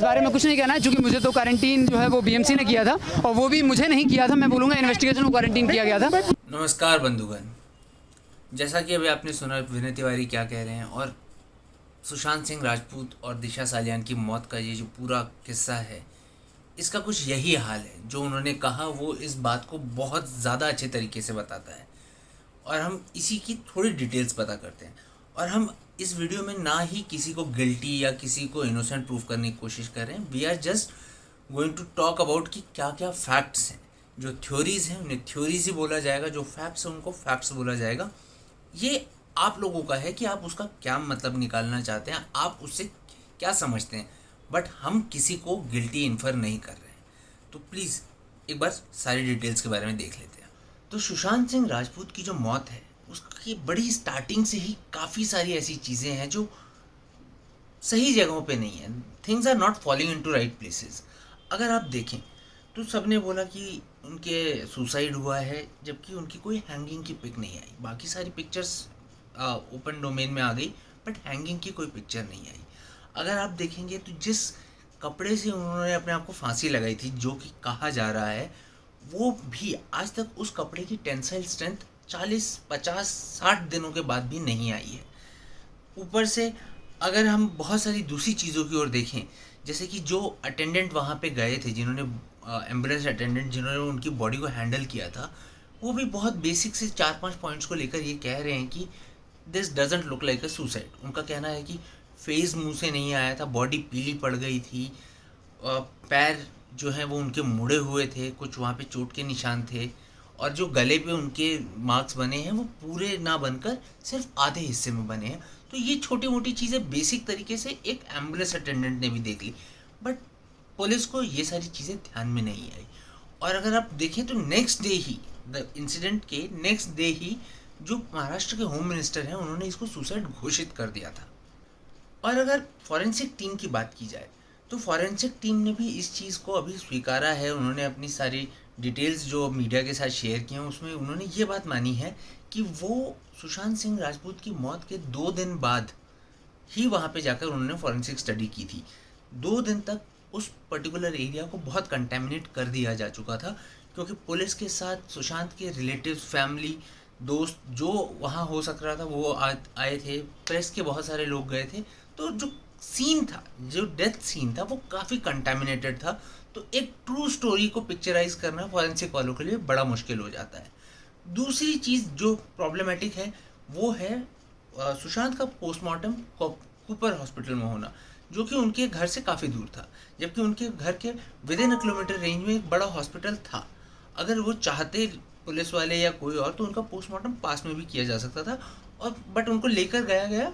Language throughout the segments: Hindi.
बारे में कुछ नहीं कहना है, क्योंकि मुझे तो क्वारंटीन जो है वो बीएमसी ने किया था, और वो भी मुझे नहीं किया था, मैं बोलूँगा इन्वेस्टिगेशन को क्वारंटीन किया गया था। नमस्कार बंधुगण, जैसा कि अभी आपने सुना विनय तिवारी क्या कह रहे हैं, और सुशांत सिंह राजपूत और दिशा सालियान की मौत का ये जो पूरा किस्सा है, इसका कुछ यही हाल है। जो उन्होंने कहा वो इस बात को बहुत ज़्यादा अच्छे तरीके से बताता है, और हम इसी की थोड़ी डिटेल्स पता करते हैं। और हम इस वीडियो में ना ही किसी को गिल्टी या किसी को इनोसेंट प्रूफ करने की कोशिश कर रहे हैं। We are just going to talk about कि क्या क्या फैक्ट्स हैं। जो थ्योरीज़ हैं उन्हें थ्योरीज ही बोला जाएगा, जो फैक्ट्स हैं उनको फैक्ट्स बोला जाएगा। ये आप लोगों का है कि आप उसका क्या मतलब निकालना चाहते हैं, आप उससे क्या समझते हैं, बट हम किसी को गिल्टी इन्फर नहीं कर रहे हैं। तो प्लीज़ एक बार सारी डिटेल्स के बारे में देख लेते हैं। तो सुशांत सिंह राजपूत की जो मौत है उसकी बड़ी स्टार्टिंग से ही काफ़ी सारी ऐसी चीज़ें हैं जो सही जगहों पे नहीं है। Things are not falling into right places. अगर आप देखें तो सबने बोला कि उनके सुसाइड हुआ है, जबकि उनकी कोई हैंगिंग की पिक नहीं आई। बाकी सारी पिक्चर्स ओपन डोमेन में आ गई, बट हैंगिंग की कोई पिक्चर नहीं आई। अगर आप देखेंगे तो जिस कपड़े से उन्होंने अपने आप को फांसी लगाई थी, जो कि कहा जा रहा है, वो भी आज तक उस कपड़े की टेंसाइल स्ट्रेंथ 40, 50, 60 दिनों के बाद भी नहीं आई है। ऊपर से अगर हम बहुत सारी दूसरी चीज़ों की ओर देखें, जैसे कि जो अटेंडेंट वहाँ पे गए थे, जिन्होंने एम्बुलेंस अटेंडेंट जिन्होंने उनकी बॉडी को हैंडल किया था, वो भी बहुत बेसिक से 4-5 पॉइंट्स को लेकर ये कह रहे हैं कि this doesn't look like a suicide. उनका कहना है कि फेस मुंह से नहीं आया था, बॉडी पीली पड़ गई थी, पैर जो हैं वो उनके मुड़े हुए थे, कुछ वहाँ पे चोट के निशान थे, और जो गले पे उनके मार्क्स बने हैं वो पूरे ना बनकर सिर्फ आधे हिस्से में बने हैं। तो ये छोटी मोटी चीज़ें बेसिक तरीके से एक एम्बुलेंस अटेंडेंट ने भी देख ली, बट पुलिस को ये सारी चीज़ें ध्यान में नहीं आई। और अगर आप देखें तो next day he, the incident के नेक्स्ट डे ही, जो महाराष्ट्र के होम मिनिस्टर हैं उन्होंने इसको सुसाइड घोषित कर दिया था। और अगर फॉरेंसिक टीम की बात की जाए तो फॉरेंसिक टीम ने भी इस चीज़ को अभी स्वीकारा है। उन्होंने अपनी सारी डिटेल्स जो मीडिया के साथ शेयर की हैं उसमें उन्होंने ये बात मानी है कि वो सुशांत सिंह राजपूत की मौत के 2 दिन बाद ही वहाँ पे जाकर उन्होंने फॉरेंसिक स्टडी की थी। 2 दिन तक उस पर्टिकुलर एरिया को बहुत कंटेमिनेट कर दिया जा चुका था, क्योंकि पुलिस के साथ सुशांत के रिलेटिव्स, फैमिली, दोस्त जो वहाँ हो सक रहा था वो आए थे, प्रेस के बहुत सारे लोग गए थे। तो जो सीन था, जो डेथ सीन था, वो काफ़ी कंटेमिनेटेड था। तो एक ट्रू स्टोरी को पिक्चराइज करना फॉरेंसिक वालों के लिए बड़ा मुश्किल हो जाता है। दूसरी चीज़ जो प्रॉब्लमेटिक है वो है सुशांत का पोस्टमार्टम कूपर हॉस्पिटल में होना, जो कि उनके घर से काफ़ी दूर था, जबकि उनके घर के विदिन अ किलोमीटर रेंज में एक बड़ा हॉस्पिटल था। अगर वो चाहते पुलिस वाले या कोई और, तो उनका पोस्टमार्टम पास में भी किया जा सकता था, और बट उनको लेकर गया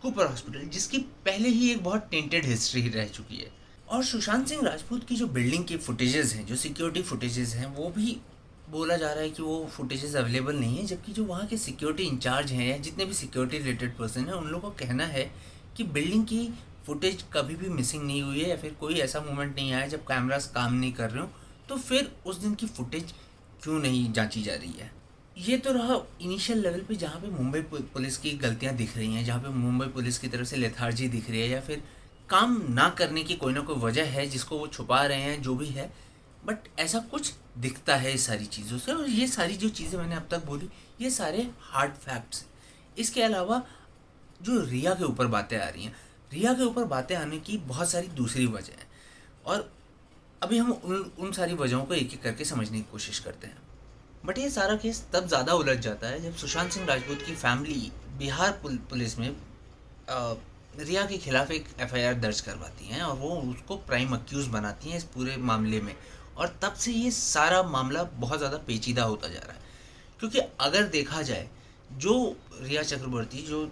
कूपर हॉस्पिटल, जिसकी पहले ही एक बहुत टेंटेड हिस्ट्री रह चुकी है। और सुशांत सिंह राजपूत की जो बिल्डिंग की फुटेजेस हैं, जो सिक्योरिटी फुटेजेस हैं, वो भी बोला जा रहा है कि वो फुटेजेस अवेलेबल नहीं है, जबकि जो वहाँ के सिक्योरिटी इंचार्ज हैं या जितने भी सिक्योरिटी रिलेटेड पर्सन हैं, उन लोगों का कहना है कि बिल्डिंग की फुटेज कभी भी मिसिंग नहीं हुई है, या फिर कोई ऐसा मोमेंट नहीं आया जब कैमरास काम नहीं कर रहे हो। तो फिर उस दिन की फुटेज क्यों नहीं जांची जा रही है? ये तो रहा इनिशियल लेवल पे, जहाँ पे मुंबई पुलिस की गलतियाँ दिख रही हैं, जहाँ पे मुंबई पुलिस की तरफ से लेथार्जी दिख रही है, या फिर काम ना करने की कोई ना कोई वजह है जिसको वो छुपा रहे हैं, जो भी है। बट ऐसा कुछ दिखता है इस सारी चीज़ों से। और ये सारी जो चीज़ें मैंने अब तक बोली, ये सारे हार्ड फैक्ट्स हैं। इसके अलावा जो रिया के ऊपर बातें आ रही हैं, रिया के ऊपर बातें आने की बहुत सारी दूसरी वजह हैं, और अभी हम उन सारी वजहों को एक एक करके समझने की कोशिश करते हैं। बट ये सारा केस तब ज़्यादा उलझ जाता है जब सुशांत सिंह राजपूत की फैमिली बिहार पुलिस में रिया के खिलाफ एक एफआईआर दर्ज करवाती हैं, और वो उसको प्राइम अक्यूज़ बनाती हैं इस पूरे मामले में। और तब से ये सारा मामला बहुत ज़्यादा पेचीदा होता जा रहा है, क्योंकि अगर देखा जाए, जो रिया चक्रवर्ती जो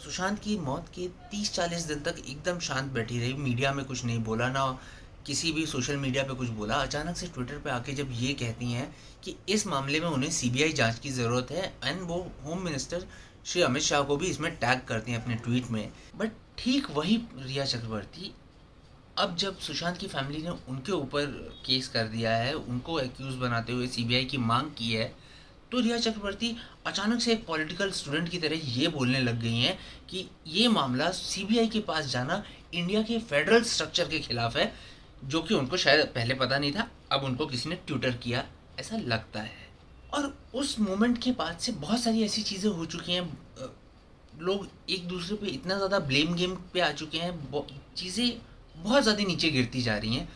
सुशांत की मौत के 30-40 दिन तक एकदम शांत बैठी रही, मीडिया में कुछ नहीं बोला, ना किसी भी सोशल मीडिया पे कुछ बोला, अचानक से ट्विटर पे आके जब ये कहती हैं कि इस मामले में उन्हें सीबीआई जांच की ज़रूरत है, एंड वो होम मिनिस्टर श्री अमित शाह को भी इसमें टैग करती हैं अपने ट्वीट में। बट ठीक वही रिया चक्रवर्ती अब जब सुशांत की फैमिली ने उनके ऊपर केस कर दिया है, उनको एक्यूज़ बनाते हुए सीबीआई की मांग की है, तो रिया चक्रवर्ती अचानक से एक पॉलिटिकल स्टूडेंट की तरह ये बोलने लग गई हैं कि ये मामला सीबीआई के पास जाना इंडिया के फेडरल स्ट्रक्चर के खिलाफ है, जो कि उनको शायद पहले पता नहीं था, अब उनको किसी ने ट्यूटर किया ऐसा लगता है। और उस मोमेंट के बाद से बहुत सारी ऐसी चीज़ें हो चुकी हैं, लोग एक दूसरे पे इतना ज़्यादा ब्लेम गेम पे आ चुके हैं, चीज़ें बहुत ज़्यादा नीचे गिरती जा रही हैं।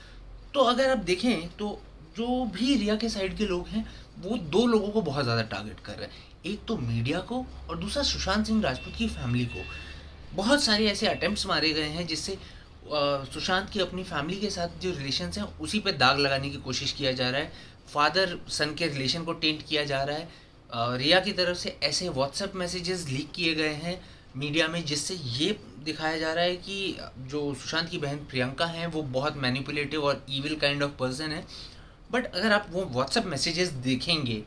तो अगर आप देखें तो जो भी रिया के साइड के लोग हैं वो दो लोगों को बहुत ज़्यादा टारगेट कर रहे हैं, एक तो मीडिया को और दूसरा सुशांत सिंह राजपूत की फैमिली को। बहुत सारे ऐसे अटेम्प्ट्स मारे गए हैं जिससे सुशांत की अपनी फैमिली के साथ जो रिलेशंस हैं उसी पे दाग लगाने की कोशिश किया जा रहा है, फादर सन के रिलेशन को टेंट किया जा रहा है। रिया की तरफ से ऐसे व्हाट्सएप मैसेजेस लीक किए गए हैं मीडिया में जिससे ये दिखाया जा रहा है कि जो सुशांत की बहन प्रियंका हैं वो बहुत मैनिपुलेटिव और ईविल काइंड ऑफ पर्सन है। बट अगर आप वो व्हाट्सएप मैसेजेस देखेंगे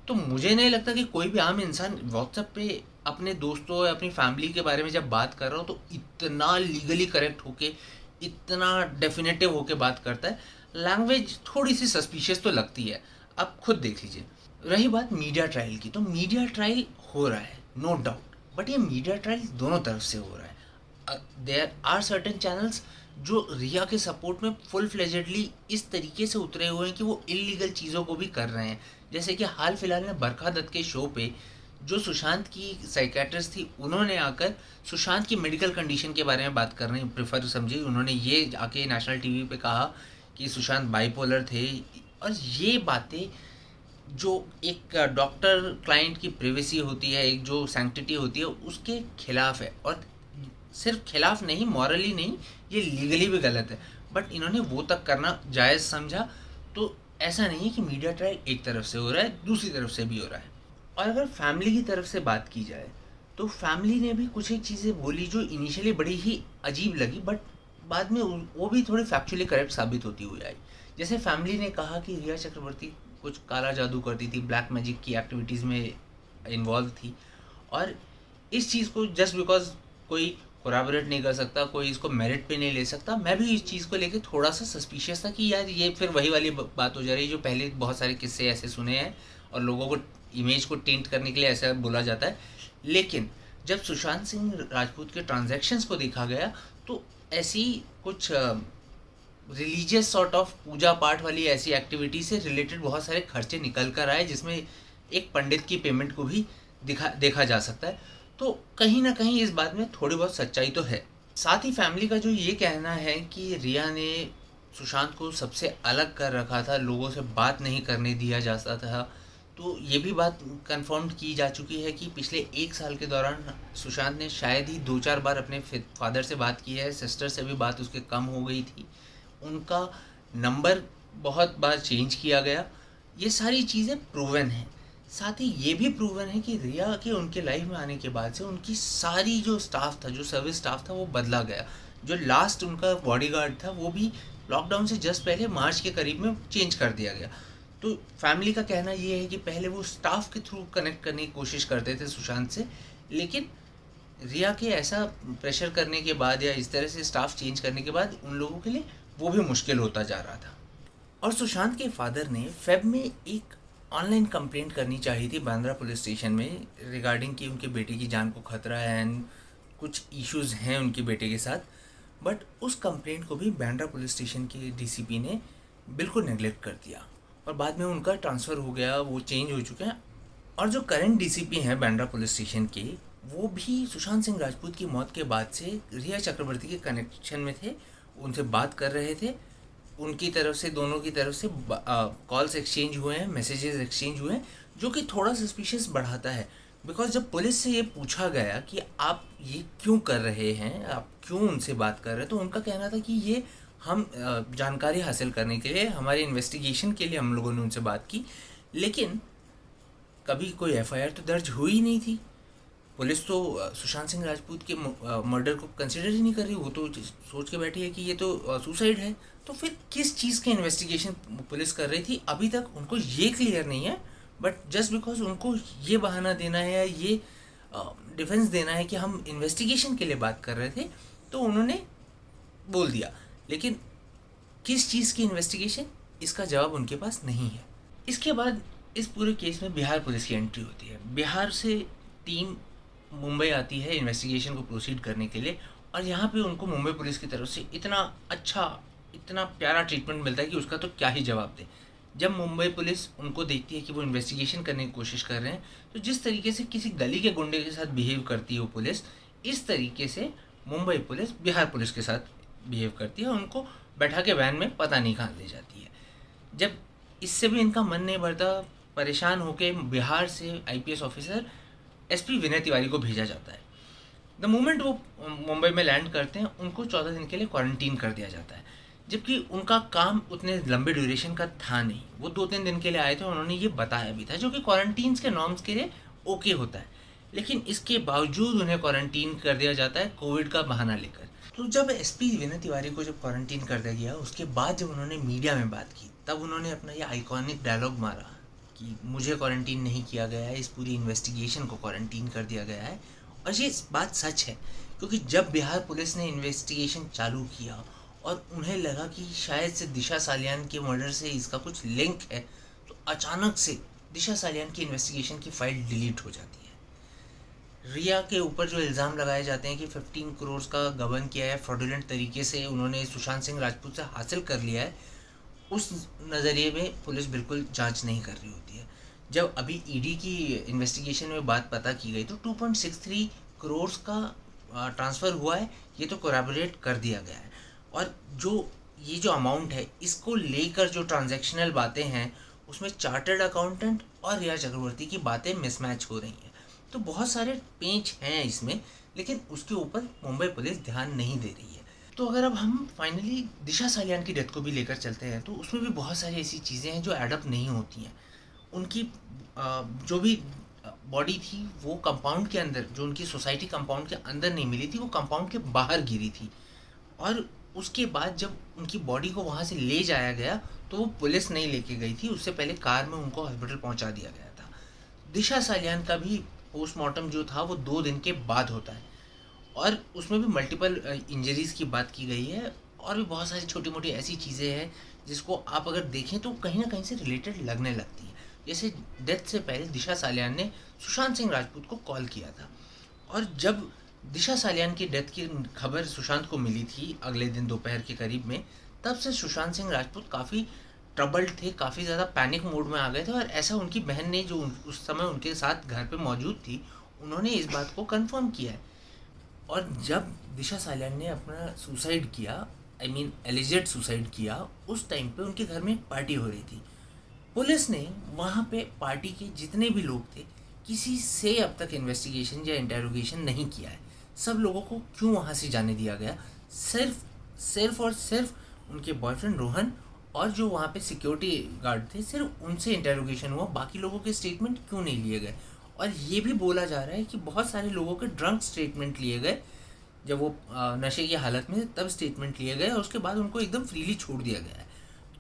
तो मुझे नहीं लगता कि कोई भी आम इंसान व्हाट्सएप पे अपने दोस्तों या अपनी फैमिली के बारे में जब बात कर रहा हो तो इतना लीगली करेक्ट होके, इतना डेफिनेटिव होके बात करता है। लैंग्वेज थोड़ी सी सस्पिशियस तो लगती है, आप खुद देख लीजिए। रही बात मीडिया ट्रायल की, तो मीडिया ट्रायल हो रहा है नो डाउट, बट ये मीडिया ट्रायल दोनों तरफ से हो रहा है। देयर आर सर्टेन चैनल्स जो रिया के सपोर्ट में फुल फ्लेजेडली इस तरीके से उतरे हुए हैं कि वो इलीगल चीज़ों को भी कर रहे हैं। जैसे कि हाल फिलहाल में बरखा दत्त के शो पे जो सुशांत की साइकेट्रिस्ट थी उन्होंने आकर सुशांत की मेडिकल कंडीशन के बारे में बात करनी प्रेफर समझी। उन्होंने ये आके नेशनल टीवी पे कहा कि सुशांत बाइपोलर थे, और ये बातें जो एक डॉक्टर क्लाइंट की प्रिवेसी होती है, एक जो सैंक्टिटी होती है, उसके खिलाफ है। और सिर्फ खिलाफ नहीं, मॉरली नहीं, ये लीगली भी गलत है, बट इन्होंने वो तक करना जायज़ समझा। तो ऐसा नहीं है कि मीडिया ट्रायल एक तरफ से हो रहा है, दूसरी तरफ से भी हो रहा है। और अगर फैमिली की तरफ से बात की जाए तो फैमिली ने भी कुछ एक चीज़ें बोली जो इनिशियली बड़ी ही अजीब लगी, बट बाद में वो भी थोड़ी फैक्चुअली करेक्ट साबित होती हुई आई। जैसे फैमिली ने कहा कि रिया चक्रवर्ती कुछ काला जादू करती थी, ब्लैक मैजिक की एक्टिविटीज़ में इन्वॉल्व थी, और इस चीज़ को जस्ट बिकॉज कोई कोराबोरेट नहीं कर सकता, कोई इसको मेरिट पे नहीं ले सकता। मैं भी इस चीज़ को लेके थोड़ा सा सस्पिशियस था कि यार ये फिर वही वाली बात हो जा रही है जो पहले बहुत सारे किस्से ऐसे सुने हैं और लोगों को इमेज को टेंट करने के लिए ऐसा बोला जाता है। लेकिन जब सुशांत सिंह राजपूत के ट्रांजैक्शंस को देखा गया तो ऐसी कुछ रिलीजियस सॉर्ट ऑफ पूजा पाठ वाली ऐसी एक्टिविटी से रिलेटेड बहुत सारे खर्चे निकल कर आए, जिसमें एक पंडित की पेमेंट को भी देखा जा सकता है। तो कहीं ना कहीं इस बात में थोड़ी बहुत सच्चाई तो है। साथ ही फैमिली का जो ये कहना है कि रिया ने सुशांत को सबसे अलग कर रखा था, लोगों से बात नहीं करने दिया जाता था, तो ये भी बात कंफर्म की जा चुकी है कि पिछले 1 साल के दौरान सुशांत ने शायद ही 2-4 बार अपने फादर से बात की है, सिस्टर से भी बात उसके कम हो गई थी, उनका नंबर बहुत बार चेंज किया गया। ये सारी चीज़ें प्रूवन हैं। साथ ही ये भी प्रूवन है कि रिया के उनके लाइफ में आने के बाद से उनकी सारी जो स्टाफ था, जो सर्विस स्टाफ था, वो बदला गया। जो लास्ट उनका बॉडीगार्ड था वो भी लॉकडाउन से जस्ट पहले मार्च के करीब में चेंज कर दिया गया। तो फैमिली का कहना ये है कि पहले वो स्टाफ के थ्रू कनेक्ट करने की कोशिश करते थे सुशांत से, लेकिन रिया के ऐसा प्रेशर करने के बाद या इस तरह से स्टाफ चेंज करने के बाद उन लोगों के लिए वो भी मुश्किल होता जा रहा था। और सुशांत के फादर ने फेब में एक ऑनलाइन कंप्लेंट करनी चाहिए थी बांद्रा पुलिस स्टेशन में रिगार्डिंग कि उनके बेटे की जान को खतरा है एंड कुछ इश्यूज हैं उनके बेटे के साथ, बट उस कंप्लेंट को भी बांद्रा पुलिस स्टेशन के डीसीपी ने बिल्कुल नेगलेक्ट कर दिया और बाद में उनका ट्रांसफ़र हो गया, वो चेंज हो चुके हैं। और जो करंट डीसीपी हैं बांद्रा पुलिस स्टेशन के, वो भी सुशांत सिंह राजपूत की मौत के बाद से रिया चक्रवर्ती के कनेक्शन में थे, उनसे बात कर रहे थे, उनकी तरफ से, दोनों की तरफ से कॉल्स एक्सचेंज हुए हैं, मैसेजेस एक्सचेंज हुए हैं, जो कि थोड़ा सस्पिशियस बढ़ाता है। बिकॉज जब पुलिस से ये पूछा गया कि आप ये क्यों कर रहे हैं, आप क्यों उनसे बात कर रहे हैं, तो उनका कहना था कि ये हम जानकारी हासिल करने के लिए, हमारे इन्वेस्टिगेशन के लिए हम लोगों ने उनसे बात की, लेकिन कभी कोई एफआईआर तो दर्ज हुई नहीं थी। पुलिस तो सुशांत सिंह राजपूत के मर्डर को कंसिडर ही नहीं कर रही, वो तो सोच के बैठी है कि ये तो सुसाइड है। तो फिर किस चीज़ के इन्वेस्टिगेशन पुलिस कर रही थी, अभी तक उनको ये क्लियर नहीं है। बट जस्ट बिकॉज उनको ये बहाना देना है या ये डिफेंस देना है कि हम इन्वेस्टिगेशन के लिए बात कर रहे थे, तो उन्होंने बोल दिया, लेकिन किस चीज़ की इन्वेस्टिगेशन, इसका जवाब उनके पास नहीं है। इसके बाद इस पूरे केस में बिहार पुलिस की एंट्री होती है। बिहार से टीम मुंबई आती है इन्वेस्टिगेशन को प्रोसीड करने के लिए, और यहाँ पे उनको मुंबई पुलिस की तरफ से इतना अच्छा, इतना प्यारा ट्रीटमेंट मिलता है कि उसका तो क्या ही जवाब दे। जब मुंबई पुलिस उनको देखती है कि वो इन्वेस्टिगेशन करने की कोशिश कर रहे हैं, तो जिस तरीके से किसी गली के गुंडे के साथ बिहेव करती है वो पुलिस, इस तरीके से मुंबई पुलिस बिहार पुलिस के साथ बिहेव करती है। उनको बैठा के वैन में पता नहीं कहाँ ले जाती है। जब इससे भी इनका मन नहीं भरता, परेशान होकर बिहार से IPS officer SP Vinay Tiwari को भेजा जाता है। द मोमेंट वो मुंबई में लैंड करते हैं, उनको 14 दिन के लिए क्वारंटीन कर दिया जाता है, जबकि उनका काम उतने लंबे ड्यूरेशन का था नहीं। वो 2-3 दिन के लिए आए थे, उन्होंने ये बताया भी था, जो कि क्वारंटीन के नॉर्म्स के लिए ओके होता है। लेकिन इसके बावजूद उन्हें क्वारंटीन कर दिया जाता है कोविड का बहाना लेकर। तो जब एसपी विनय तिवारी को जब क्वारंटीन कर दिया गया, उसके बाद जब उन्होंने मीडिया में बात की, तब उन्होंने अपना ये आइकॉनिक डायलॉग मारा कि मुझे क्वारंटीन नहीं किया गया है, इस पूरी इन्वेस्टिगेशन को क्वारंटीन कर दिया गया है। और ये बात सच है, क्योंकि जब बिहार पुलिस ने इन्वेस्टिगेशन चालू किया और उन्हें लगा कि शायद से दिशा सालियान के मर्डर से इसका कुछ लिंक है, तो अचानक से दिशा सालियान की इन्वेस्टिगेशन की फाइल डिलीट हो जाती है। रिया के ऊपर जो इल्ज़ाम लगाए जाते हैं कि 15 करोड़ का गबन किया है, फ्रॉडुलेंट तरीके से उन्होंने सुशांत सिंह राजपूत से हासिल कर लिया है, उस नज़रिए में पुलिस बिल्कुल जांच नहीं कर रही होती है। जब अभी ईडी की इन्वेस्टिगेशन में बात पता की गई, तो 2.63 करोड़ का ट्रांसफ़र हुआ है, ये तो कोरैबोरेट कर दिया गया है। और ये जो अमाउंट है, इसको लेकर जो ट्रांजैक्शनल बातें हैं, उसमें चार्टर्ड अकाउंटेंट और रिया चक्रवर्ती की बातें मिसमैच हो रही हैं। तो बहुत सारे पेंच हैं इसमें, लेकिन उसके ऊपर मुंबई पुलिस ध्यान नहीं दे रही है। तो अगर अब हम फाइनली दिशा सालियान की डेथ को भी लेकर चलते हैं, तो उसमें भी बहुत सारी ऐसी चीज़ें हैं जो एडअप नहीं होती हैं। उनकी जो भी बॉडी थी वो कंपाउंड के अंदर, जो उनकी सोसाइटी कंपाउंड के अंदर नहीं मिली थी, वो कंपाउंड के बाहर गिरी थी। और उसके बाद जब उनकी बॉडी को वहाँ से ले जाया गया, तो वो पुलिस नहीं लेके गई थी, उससे पहले कार में उनको हॉस्पिटल पहुँचा दिया गया था। दिशा सालियान का भी पोस्टमार्टम जो था वो 2 दिन के बाद होता है, और उसमें भी मल्टीपल इंजरीज़ की बात की गई है, और भी बहुत सारी छोटी मोटी ऐसी चीज़ें हैं जिसको आप अगर देखें तो कहीं ना कहीं से रिलेटेड लगने लगती हैं। जैसे डेथ से पहले दिशा सालियान ने सुशांत सिंह राजपूत को कॉल किया था, और जब दिशा सालियान की डेथ की खबर सुशांत को मिली थी अगले दिन दोपहर के करीब में, तब से सुशांत सिंह राजपूत काफ़ी ट्रबल्ड थे, काफ़ी ज़्यादा पैनिक मोड में आ गए थे। और ऐसा उनकी बहन ने, जो उस समय उनके साथ घर पे मौजूद थी, उन्होंने इस बात को कंफर्म किया है। और जब दिशा सालियान ने अपना सुसाइड किया, आई मीन एलिजेड सुसाइड किया, उस टाइम पे उनके घर में एक पार्टी हो रही थी। पुलिस ने वहाँ पे पार्टी के जितने भी लोग थे, किसी से अब तक इन्वेस्टिगेशन या इंटेरोगेशन नहीं किया है। सब लोगों को क्यों वहाँ से जाने दिया गया? सिर्फ और सिर्फ उनके बॉयफ्रेंड रोहन और जो वहाँ पे सिक्योरिटी गार्ड थे, सिर्फ उनसे इंटेरोगेशन हुआ। बाकी लोगों के स्टेटमेंट क्यों नहीं लिए गए? और ये भी बोला जा रहा है कि बहुत सारे लोगों के ड्रंक स्टेटमेंट लिए गए, जब वो नशे की हालत में तब स्टेटमेंट लिए गए, और उसके बाद उनको एकदम फ्रीली छोड़ दिया गया है।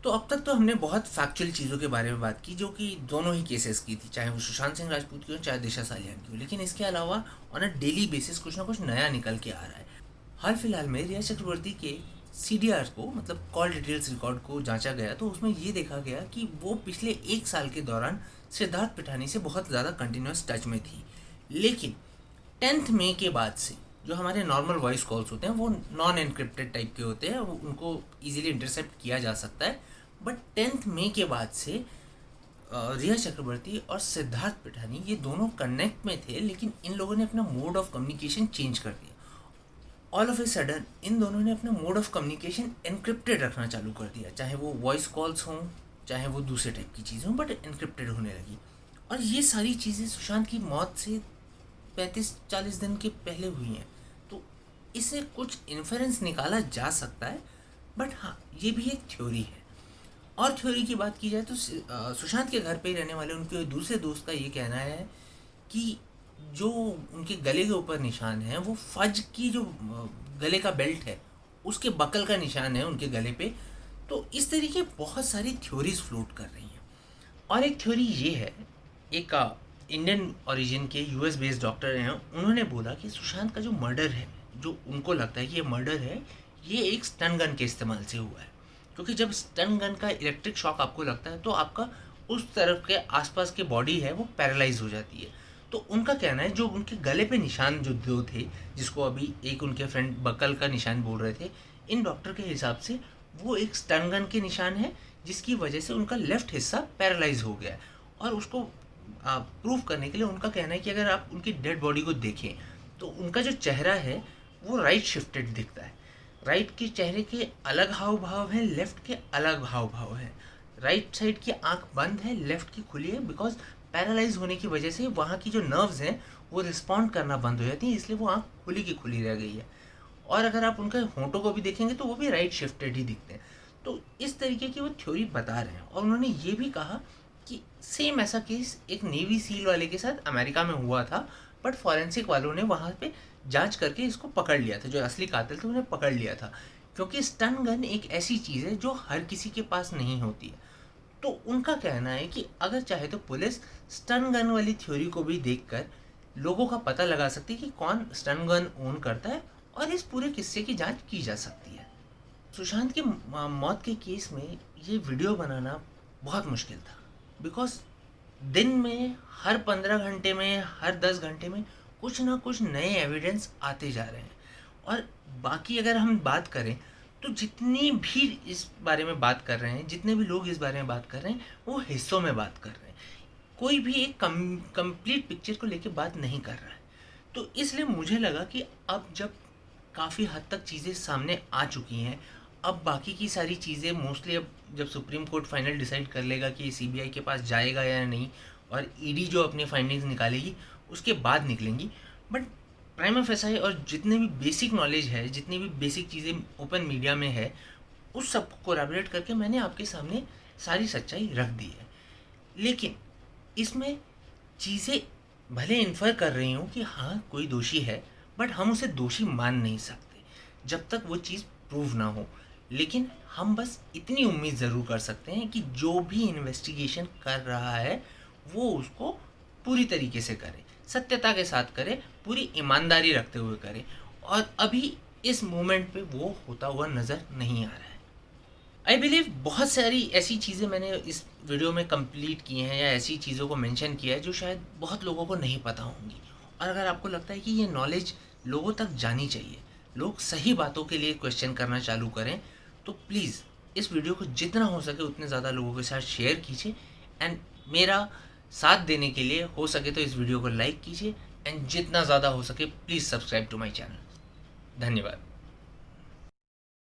तो अब तक तो हमने बहुत फैक्चुअल चीज़ों के बारे में बात की, जो कि दोनों ही केसेस की थी, चाहे वो सुशांत सिंह राजपूत की हो, चाहे दिशा सालियान की हो। लेकिन इसके अलावा ऑन अ डेली बेसिस कुछ ना कुछ नया निकल के आ रहा है। हाल फिलहाल में रिया चक्रवर्ती के CDR को, मतलब कॉल डिटेल्स रिकॉर्ड को जांचा गया, तो उसमें ये देखा गया कि वो पिछले 1 साल के दौरान सिद्धार्थ पिठानी से बहुत ज़्यादा कंटिन्यूस टच में थी। लेकिन 10th मई के बाद से जो हमारे नॉर्मल वॉइस कॉल्स होते हैं, वो नॉन एनक्रिप्टेड टाइप के होते हैं, उनको ईजिली इंटरसेप्ट किया जा सकता है। बट 10th मई के बाद से रिया चक्रवर्ती और सिद्धार्थ पिठानी ये दोनों कनेक्ट में थे, लेकिन इन लोगों ने अपना मोड ऑफ कम्युनिकेशन चेंज कर दिया। ऑल ऑफ ए सडन इन दोनों ने अपना मोड ऑफ कम्युनिकेशन एनक्रिप्टेड रखना चालू कर दिया, चाहे वो वॉइस कॉल्स हों, चाहे वो दूसरे टाइप की चीज़ें हों, बट एनक्रिप्टेड होने लगी। और ये सारी चीज़ें सुशांत की मौत से 35-40 दिन के पहले हुई हैं, तो इससे कुछ इन्फरेंस निकाला जा सकता है। बट हाँ, ये भी एक थ्योरी है। और थ्योरी की बात की जाए तो सुशांत के घर पे रहने वाले उनके दूसरे दोस्त का ये कहना है कि जो उनके गले के ऊपर निशान है, वो फज की जो गले का बेल्ट है, उसके बकल का निशान है उनके गले पे। तो इस तरीके बहुत सारी थ्योरीज फ्लोट कर रही हैं। और एक थ्योरी ये है, एक इंडियन ओरिजिन के US बेस्ड डॉक्टर हैं, उन्होंने बोला कि सुशांत का जो मर्डर है, जो उनको लगता है कि ये मर्डर है, ये एक स्टन गन के इस्तेमाल से हुआ है। क्योंकि जब स्टन गन का इलेक्ट्रिक शॉक आपको लगता है, तो आपका उस तरफ के आसपास के बॉडी है वो पैरालाइज हो जाती है। तो उनका कहना है जो उनके गले पे निशान जो दो थे, जिसको अभी एक उनके फ्रेंड बकल का निशान बोल रहे थे, इन डॉक्टर के हिसाब से वो एक स्टन गन के निशान है, जिसकी वजह से उनका लेफ्ट हिस्सा पैरालाइज हो गया है। और उसको प्रूव करने के लिए उनका कहना है कि अगर आप उनकी डेड बॉडी को देखें तो उनका जो चेहरा है वो राइट शिफ्टेड दिखता है। राइट के चेहरे के अलग हाव भाव हैं, लेफ्ट के अलग हाव भाव हैं। राइट साइड की आंख बंद है, लेफ्ट की खुली है, बिकॉज पैरालाइज होने की वजह से वहाँ की जो नर्व्स हैं वो रिस्पॉन्ड करना बंद हो जाती हैं, इसलिए वो आंख खुली की खुली रह गई है। और अगर आप उनके होंठों को भी देखेंगे तो वो भी राइट शिफ्टेड ही दिखते हैं। तो इस तरीके की वो थ्योरी बता रहे हैं। और उन्होंने ये भी कहा कि सेम ऐसा केस एक नेवी सील वाले के साथ अमेरिका में हुआ था, बट फॉरेंसिक वालों ने वहाँ पे जांच करके इसको पकड़ लिया था, जो असली कातिल थे उन्हें पकड़ लिया था। क्योंकि स्टन गन एक ऐसी चीज़ है जो हर किसी के पास नहीं होती है। तो उनका कहना है कि अगर चाहे तो पुलिस स्टन गन वाली थ्योरी को भी देखकर लोगों का पता लगा सकती है कि कौन स्टन गन ओन करता है, और इस पूरे किस्से की जांच की जा सकती है। सुशांत की मौत के केस में ये वीडियो बनाना बहुत मुश्किल था, बिकॉज दिन में हर 15 घंटे में, हर 10 घंटे में कुछ ना कुछ नए एविडेंस आते जा रहे हैं। और बाकी अगर हम बात करें तो जितनी भी इस बारे में बात कर रहे हैं, जितने भी लोग इस बारे में बात कर रहे हैं, वो हिस्सों में बात कर रहे हैं। कोई भी एक कंप्लीट पिक्चर को लेके बात नहीं कर रहा है। तो इसलिए मुझे लगा कि अब जब काफ़ी हद तक चीज़ें सामने आ चुकी हैं, अब बाकी की सारी चीज़ें मोस्टली अब जब सुप्रीम कोर्ट फाइनल डिसाइड कर लेगा कि सीबीआई के पास जाएगा या नहीं, और ईडी जो अपनी फाइंडिंग्स निकालेगी उसके बाद निकलेंगी। बट प्राइमा फेसाई और जितने भी बेसिक नॉलेज है, जितनी भी बेसिक चीज़ें ओपन मीडिया में है, उस सब को कोलैबोरेट करके मैंने आपके सामने सारी सच्चाई रख दी है। लेकिन इसमें चीज़ें भले इन्फर कर रही हूँ कि हाँ कोई दोषी है, बट हम उसे दोषी मान नहीं सकते जब तक वो चीज़ प्रूव ना हो। लेकिन हम बस इतनी उम्मीद ज़रूर कर सकते हैं कि जो भी इन्वेस्टिगेशन कर रहा है वो उसको पूरी तरीके से करे, सत्यता के साथ करे, पूरी ईमानदारी रखते हुए करे। और अभी इस मोमेंट पे वो होता हुआ नज़र नहीं आ रहा है। आई बिलीव बहुत सारी ऐसी चीज़ें मैंने इस वीडियो में कंप्लीट की हैं, या ऐसी चीज़ों को मेंशन किया है जो शायद बहुत लोगों को नहीं पता होंगी। और अगर आपको लगता है कि ये नॉलेज लोगों तक जानी चाहिए, लोग सही बातों के लिए क्वेश्चन करना चालू करें, तो प्लीज़ इस वीडियो को जितना हो सके उतने ज़्यादा लोगों के साथ शेयर कीजिए। एंड मेरा साथ देने के लिए हो सके तो इस वीडियो को लाइक कीजिए, एंड जितना ज़्यादा हो सके please subscribe to my channel. धन्यवाद।